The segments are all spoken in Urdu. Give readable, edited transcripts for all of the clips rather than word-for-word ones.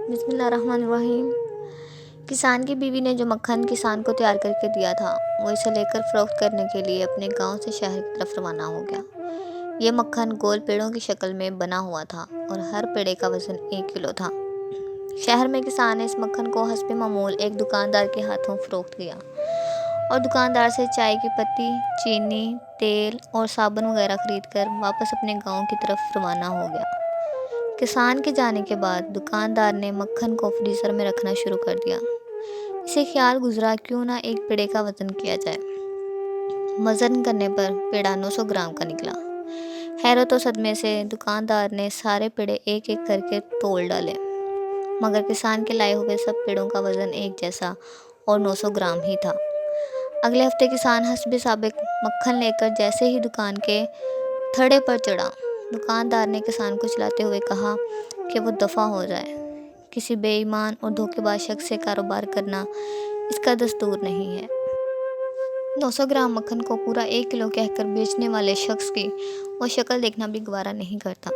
بسم اللہ الرحمن الرحیم۔ کسان کی بیوی نے جو مکھن کسان کو تیار کر کے دیا تھا وہ اسے لے کر فروخت کرنے کے لیے اپنے گاؤں سے شہر کی طرف روانہ ہو گیا۔ یہ مکھن گول پیڑوں کی شکل میں بنا ہوا تھا اور ہر پیڑے کا وزن 1 کلو تھا۔ شہر میں کسان نے اس مکھن کو حسب معمول ایک دکاندار کے ہاتھوں فروخت کیا اور دکاندار سے چائے کی پتی، چینی، تیل اور صابن وغیرہ خرید کر واپس اپنے گاؤں کی طرف روانہ ہو گیا۔ کسان کے جانے کے بعد دکاندار نے مکھن کو فریزر میں رکھنا شروع کر دیا۔ اسے خیال گزرا کیوں نہ ایک پیڑے کا وزن کیا جائے۔ وزن کرنے پر پیڑا 900 گرام کا نکلا۔ حیرت و صدمے سے دکاندار نے سارے پیڑے ایک ایک کر کے تول ڈالے، مگر کسان کے لائے ہوئے سب پیڑوں کا وزن ایک جیسا اور 900 گرام ہی تھا۔ اگلے ہفتے کسان حسب سابق مکھن لے کر جیسے ہی دکان کے تھڑے پر چڑھا، دکاندار نے کسان کو چلاتے ہوئے کہا کہ وہ دفع ہو جائے۔ کسی بے ایمان اور دھوکے باز شخص سے کاروبار کرنا اس کا دستور نہیں ہے۔ 900 گرام مکھن کو پورا 1 کلو کہہ کر بیچنے والے شخص کی وہ شکل دیکھنا بھی گوارا نہیں کرتا۔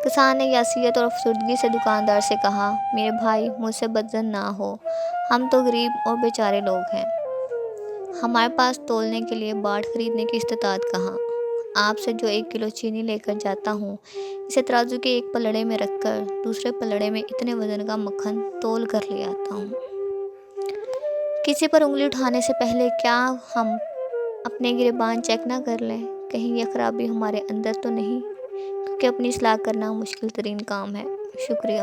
کسان نے یاسیت اور افسردگی سے دکاندار سے کہا، میرے بھائی، مجھ سے بدظن نہ ہو، ہم تو غریب اور بیچارے لوگ ہیں، ہمارے پاس تولنے کے لیے باڑ خریدنے کی استطاعت کہاں۔ آپ سے جو 1 کلو چینی لے کر جاتا ہوں، اسے ترازو کے ایک پلڑے میں رکھ کر دوسرے پلڑے میں اتنے وزن کا مکھن تول کر لے آتا ہوں۔ کسی پر انگلی اٹھانے سے پہلے کیا ہم اپنے گریبان چیک نہ کر لیں، کہیں یہ خرابی ہمارے اندر تو نہیں، کیونکہ اپنی اصلاح کرنا مشکل ترین کام ہے۔ شکریہ۔